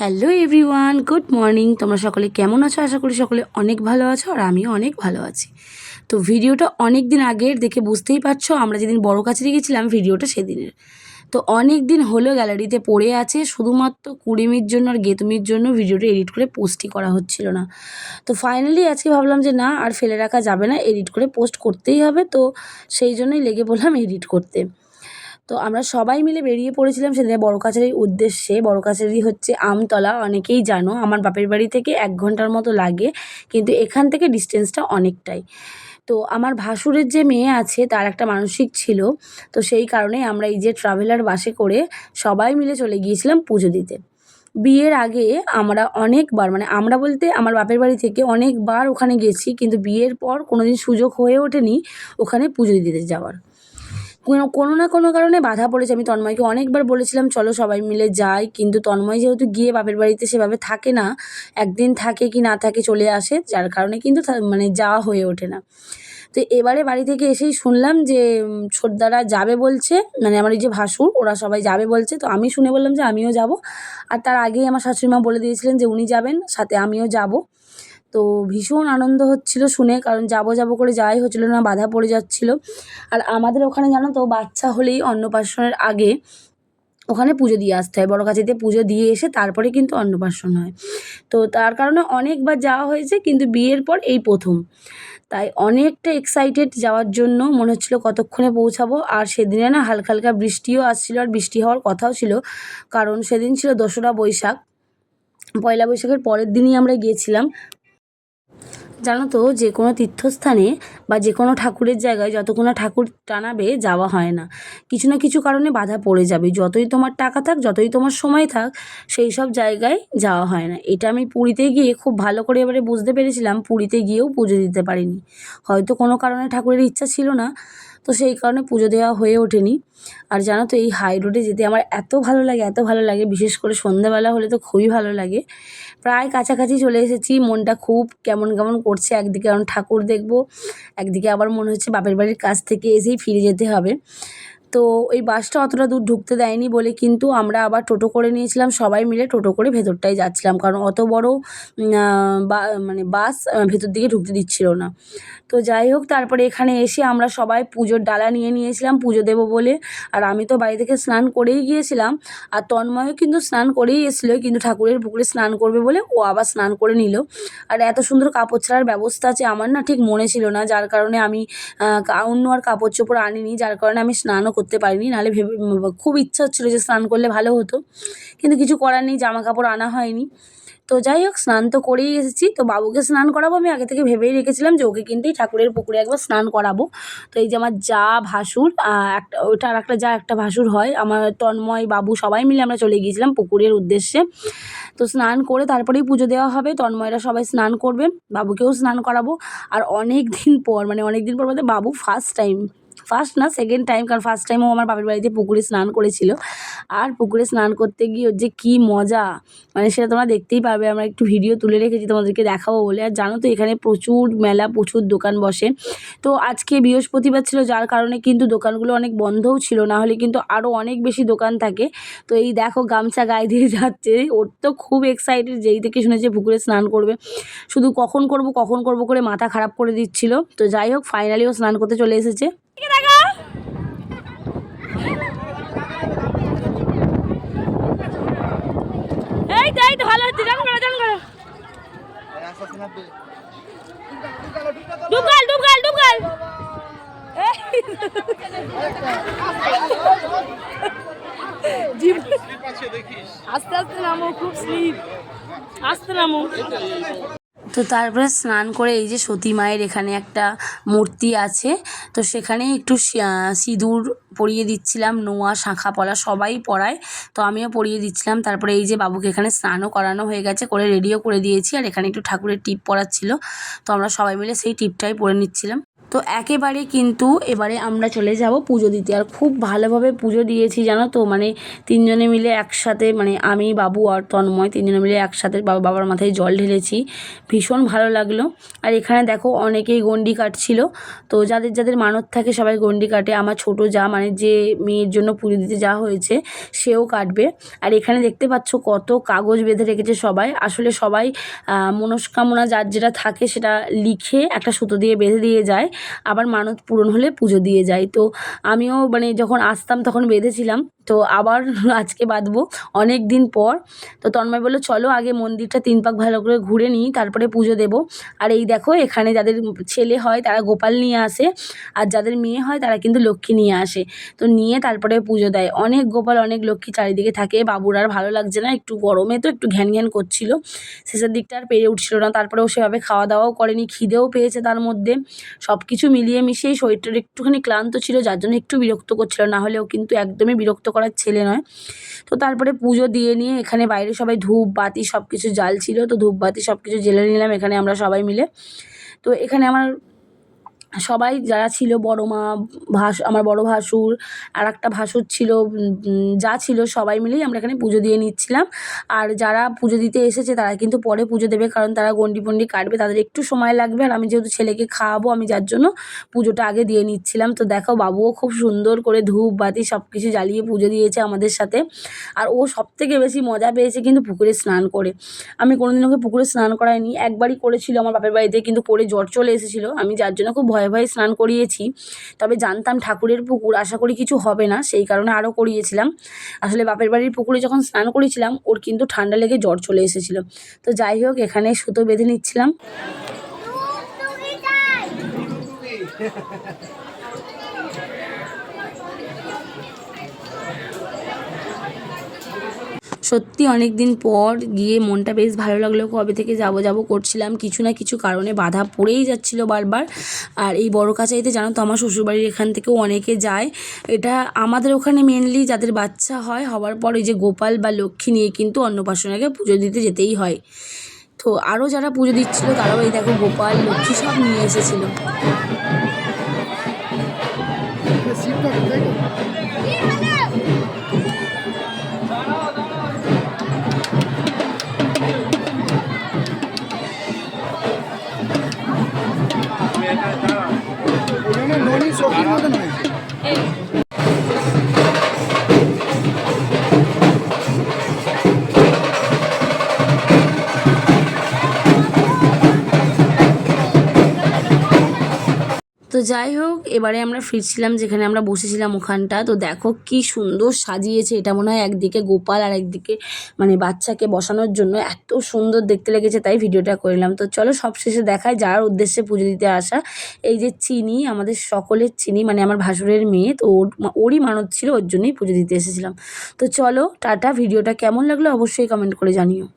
Hello everyone, good morning. তোমরা সকলে কেমন আছো? আশা করি সকলে অনেক ভালো আছো আর আমিও অনেক ভালো আছি। তো ভিডিওটা অনেক দিন আগের, দেখে বুঝতেই পারছো আমরা যেদিন বড় কাছারি গেছিলাম ভিডিওটা সেদিনের। তো অনেক দিন হলো গ্যালারিতে পড়ে আছে, শুধুমাত্র কুড়িমির জন্য আর গেতুমির জন্য ভিডিওটা এডিট করে পোস্টই করা হচ্ছিল না। তো ফাইনালি আজকে ভাবলাম যে না, আর ফেলে রাখা যাবে না, এডিট করে পোস্ট করতেই হবে। তো সেই জন্যই লেগে পড়লাম এডিট করতে। তো আমরা সবাই মিলে বেরিয়ে পড়েছিলাম সেদিনে বড় কাছারির উদ্দেশ্যে। বড় কাছারি হচ্ছে আমতলা, অনেকেই জানো। আমার বাপের বাড়ি থেকে 1 ঘন্টার মতো লাগে, কিন্তু এখান থেকে ডিস্টেন্সটা অনেকটাই। তো আমার ভাসুরের যে মেয়ে আছে তার একটা মানসিক ছিল, তো সেই কারণে আমরা এই যে ট্রাভেলার বাসে করে সবাই মিলে চলে গিয়েছিলাম পুজো দিতে। বিয়ের আগে আমরা অনেকবার, মানে আমরা বলতে আমার বাপের বাড়ি থেকে অনেকবার ওখানে গেছি, কিন্তু বিয়ের পর কোনোদিন সুযোগ হয়ে ওঠেনি ওখানে পুজো দিতে যাওয়ার। কোনো না কোনো কারণে বাধা পড়েছে। আমি তন্ময়কে অনেকবার বলেছিলাম চলো সবাই মিলে যাই, কিন্তু তন্ময় যেহেতু গিয়ে বাপের বাড়িতে সেভাবে থাকে না, একদিন থাকে কি না থাকে চলে আসে, যার কারণে কিন্তু মানে যাওয়া হয়ে ওঠে না। তো এবারে বাড়ি থেকে এসেই শুনলাম যে ছোটদারা যাবে বলছে, মানে আমার এই যে ভাসুর ওরা সবাই যাবে বলছে। তো আমি শুনে বললাম যে আমিও যাব। আর তার আগেই আমার শাশুড়িমা বলে দিয়েছিলেন যে উনি যাবেন, সাথে আমিও যাব। তো ভীষণ আনন্দ হচ্ছিল শুনে, কারণ যাবো যাবো করে যাওয়াই হচ্ছিল না, বাধা পড়ে যাচ্ছিল। আর আমাদের ওখানে জানো তো, বাচ্চা হলেই অন্নপ্রাশনের আগে ওখানে পুজো দিয়ে আসতে হয়। বড় কাছারিতে পুজো দিয়ে এসে তারপরে কিন্তু অন্নপ্রাশন হয়। তো তার কারণে অনেকবার যাওয়া হয়েছে, কিন্তু বিয়ের পর এই প্রথম। তাই অনেকটা এক্সাইটেড যাওয়ার জন্য, মনে হচ্ছিলো কতক্ষণে পৌঁছাবো। আর সেদিনে না হালকা হালকা বৃষ্টিও আসছিল, আর বৃষ্টি হওয়ার কথাও ছিল, কারণ সেদিন ছিল 2রা বৈশাখ। পয়লা বৈশাখের পরের দিনই আমরা গিয়েছিলাম। জানো তো, যে কোনো তীর্থস্থানে বা যে কোনো ঠাকুরের জায়গায় যতক্ষণ না ঠাকুর টানাবে যাওয়া হয় না। কিছু না কিছু কারণে বাধা পড়ে যাবে, যতই তোমার টাকা থাক, যতই তোমার সময় থাক, সেই সব জায়গায় যাওয়া হয় না। এটা আমি পুরীতে গিয়ে খুব ভালো করে এবারে বুঝতে পেরেছিলাম। পুরীতে গিয়েও পুজো দিতে পারিনি, হয়তো কোনো কারণে ঠাকুরের ইচ্ছা ছিল না, তো সেই কারণে পুজো দেওয়া হয়ে ওঠেনি। আর জানো তো, এই হাই রোডে যেতে আমার এত ভালো লাগে, এত ভালো লাগে, বিশেষ করে সন্ধ্যাবেলা হলে তো খুবই ভালো লাগে। প্রায় কাছাকাছি চলে এসেছি, মনটা খুব কেমন কেমন করছে। একদিকে কারণ ঠাকুর দেখবো, একদিকে আবার মনে হচ্ছে বাপের বাড়ির কাছ থেকে এসেই ফিরে যেতে হবে। তো ওই বাসটা অতটা দূর ঢুকতে দেয়নি বলে কিন্তু আমরা আবার টোটো করে নিয়েছিলাম, সবাই মিলে টোটো করে ভেতরটাই যাচ্ছিলাম, কারণ অত বড় মানে বাস ভেতর দিকে ঢুকতে দিচ্ছিল না। তো যাই হোক, তারপরে এখানে এসে আমরা সবাই পুজোর ডালা নিয়ে নিয়েছিলাম পুজো দেবো বলে। আর আমি তো বাড়ি থেকে স্নান করেই গিয়েছিলাম, আর তন্ময়ও কিন্তু স্নান করেই এসেছিলো, কিন্তু ঠাকুরের পুকুরে স্নান করবে বলে ও আবার স্নান করে নিল। আর এত সুন্দর কাপড় ছাড়ার ব্যবস্থা আছে, আমার না ঠিক মনে ছিল না, যার কারণে আমি অন্য আর কাপড় চোপড় আনিনি, যার কারণে আমি স্নানও করতে পারিনি। নাহলে খুব ইচ্ছা হচ্ছিলো যে স্নান করলে ভালো হতো, কিন্তু কিছু করার নেই, জামা কাপড় আনা হয়নি। তো যাই হোক, স্নান তো করেই এসেছি। তো বাবুকে স্নান করাবো, আমি আগে থেকে ভেবেই রেখেছিলাম যে ওকে কিন্তু এই ঠাকুরের পুকুরে একবার স্নান করাবো। তো এই যে আমার যা ভাসুর, একটা ওটা আর একটা যা একটা ভাসুর হয়, আমার তন্ময় বাবু সবাই মিলে আমরা চলে গিয়েছিলাম পুকুরের উদ্দেশ্যে। তো স্নান করে তারপরেই পুজো দেওয়া হবে, তন্ময়রা সবাই স্নান করবে, বাবুকেও স্নান করাবো। আর অনেক দিন পর, মানে অনেক দিন পর বলতে বাবু ফার্স্ট টাইম, ফার্স্ট না সেকেন্ড টাইম, কারণ ফার্স্ট টাইম ও আমার বাপের বাড়িতে পুকুরে স্নান করেছিল। আর পুকুরে স্নান করতে গিয়ে ওর যে কী মজা, মানে সেটা তোমরা দেখতেই পারবে। আমরা একটু ভিডিও তুলে রেখেছি তোমাদেরকে দেখাবো বলে। আর জানো তো, এখানে প্রচুর মেলা, প্রচুর দোকান বসে। তো আজকে বৃহস্পতিবার ছিল, যার কারণে কিন্তু দোকানগুলো অনেক বন্ধও ছিল, না হলে কিন্তু আরও অনেক বেশি দোকান থাকে। তো এই দেখো গামছা গায়ে দিয়ে যাচ্ছে, ওর তো খুব এক্সাইটেড, যেই থেকে শুনেছে পুকুরে স্নান করবে, শুধু কখন করব কখন করব করে মাথা খারাপ করে দিচ্ছিল। তো যাই হোক, ফাইনালি ও স্নান করতে চলে এসেছে। এই তো, এই তো, ভালো হচ্ছে, জান করো, জান করো। ডুবগাল, ডুবগাল, ডুবগাল। আস্তে আস্তে নামো, খুব স্লিপ, আস্তে নামো। তো তারপরে স্নান করে এই যে সতী মায়ের এখানে একটা মূর্তি আছে, তো সেখানে একটু সিঁদুর পরিয়ে দিচ্ছিলাম, নোয়া শাঁখা পলা সবাই পরায়, তো আমিও পরিয়ে দিচ্ছিলাম। তারপরে এই যে বাবুকে এখানে স্নানও করানো হয়ে গেছে, করে রেডিও করে দিয়েছি। আর এখানে একটু ঠাকুরের টিপ পরাচ্ছিল, তো আমরা সবাই মিলে সেই টিপটাই পরে নিচ্ছিলাম। তো একেবারে কিন্তু এবারে আমরা চলে যাব পুজো দিতে। আর খুব ভালোভাবে পুজো দিয়েছি জানো তো, মানে তিনজনে মিলে একসাথে, মানে আমি, বাবু আর তন্ময় তিনজনে মিলে একসাথে বাবার মাথায় জল ঢেলেছি। ভীষণ ভালো লাগলো। আর এখানে দেখো অনেকেই গণ্ডি কাটছিল। তো যাদের যাদের মানত থাকে সবাই গণ্ডি কাটে। আমার ছোটো যা, মানে যে মেয়ের জন্য পুজো দিতে যাওয়া হয়েছে, সেও কাটবে। আর এখানে দেখতে পাচ্ছ কত কাগজ বেঁধে রেখেছে সবাই। আসলে সবাই মনস্কামনা যার যেটা থাকে সেটা লিখে একটা সুতো দিয়ে বেঁধে দিয়ে যায়, আবার মানত পূরণ হলে পুজো দিয়ে যায়। তো আমিও মানে যখন আসতাম তখন বেঁধেছিলাম, তো আবার আজকে বাঁধবো অনেক দিন পর। তো তন্ময় বললো চলো আগে মন্দিরটা 3 পাক ভালো করে ঘুরে নিই, তারপরে পুজো দেবো। আর এই দেখো এখানে যাদের ছেলে হয় তারা গোপাল নিয়ে আসে, আর যাদের মেয়ে হয় তারা কিন্তু লক্ষ্মী নিয়ে আসে। তো নিয়ে তারপরে পুজো দেয়। অনেক গোপাল অনেক লক্ষ্মী চারিদিকে থাকে। বাবুর আর ভালো লাগছে না, একটু গরমে তো একটু ঘ্যান ঘ্যান করছিল, শেষের দিকটা আর পেরে উঠছিল না। তারপরেও সেভাবে খাওয়া দাওয়াও করেনি, খিদেও পেয়েছে তার মধ্যে। সব কিছু মিলিয়ে মিশিয়েই শরীরটার একটুখানি ক্লান্ত ছিল, যার জন্য একটু বিরক্ত করছিল, না হলেও কিন্তু একদমই বিরক্ত করার ছেলে নয়। তো তারপরে পুজো দিয়ে নিয়ে এখানে বাইরে সবাই ধূপ বাতি সব কিছু জ্বালছিল, তো ধূপ বাতি সব কিছু জ্বেলে নিলাম এখানে আমরা সবাই মিলে। তো এখানে আমার সবাই যারা ছিল, বড় মা, আমার বড় ভাসুর, আর একটা ভাসুর ছিল, যা ছিল সবাই মিলেই আমরা এখানে পুজো দিয়ে নিচ্ছিলাম। আর যারা পুজো দিতে এসেছে তারা কিন্তু পরে পুজো দেবে, কারণ তারা গণ্ডি ফন্ডি কাটবে, তাদের একটু সময় লাগবে। আর আমি যেহেতু ছেলেকে খাওয়াবো, আমি যার জন্য পুজোটা আগে দিয়ে নিচ্ছিলাম। তো দেখো বাবুও খুব সুন্দর করে ধূপ বাতি সব কিছু জ্বালিয়ে পুজো দিয়েছে আমাদের সাথে। আর ও সবথেকে বেশি মজা পেয়েছে কিন্তু পুকুরে স্নান করে। আমি কোনোদিন ওকে পুকুরে স্নান করাইনি, একবারই করেছিল আমার বাপের বাড়িতে, কিন্তু করে জ্বর চলে এসেছিলো। আমি যার জন্য খুব ভয়ে ভয়ে স্নান করিয়েছি। তবে জানতাম ঠাকুরের পুকুর, আশা করি কিছু হবে না, সেই কারণে আরও করিয়েছিলাম। আসলে বাপের বাড়ির পুকুরে যখন স্নান করেছিলাম ওর কিন্তু ঠান্ডা লেগে জ্বর চলে এসেছিলো। তো যাই হোক এখানে সুতো বেঁধে নিচ্ছিলাম। সত্যি অনেক দিন পর গিয়ে মনটা বেশ ভালো লাগলো। কবে থেকে যাব যাব করছিলাম, কিছু না কিছু কারণে বাধা পড়েই যাচ্ছিল বারবার। আর এই বড় কাচাইতে জানো তো আমার শ্বশুরবাড়ির এখান থেকেও অনেকে যায়। এটা আমাদের ওখানে মেনলি যাদের বাচ্চা হয়, হওয়ার পর এই যে গোপাল বা লক্ষ্মী নিয়ে কিন্তু অন্নপ্রাশনাকে পুজো দিতে যেতেই হয়। তো আরও যারা পুজো দিচ্ছিল তারাও এই দেখো গোপাল লক্ষ্মী সব নিয়ে এসেছিলো। তো যাই হোক এবারে আমরা ফিরছিলাম যেখানে আমরা বসেছিলাম ওখানটা। তো দেখো কি সুন্দর সাজিয়েছে, এটা মনে হয় একদিকে গোপাল আর একদিকে মানে বাচ্চাকে বসানোর জন্য, এত সুন্দর দেখতে লেগেছে তাই ভিডিওটা করলাম। তো চলো সবশেষে দেখায় যার উদ্দেশ্যে পুজো দিতে আসা। এই যে চিনি, আমাদের সকলের চিনি, মানে আমার ভাসুরের মেয়ে, তো ওরই মানত ছিল, ওর জন্যই পুজো দিতে এসেছিলাম। তো চলো টাটা। ভিডিওটা কেমন লাগলো অবশ্যই কমেন্ট করে জানিও।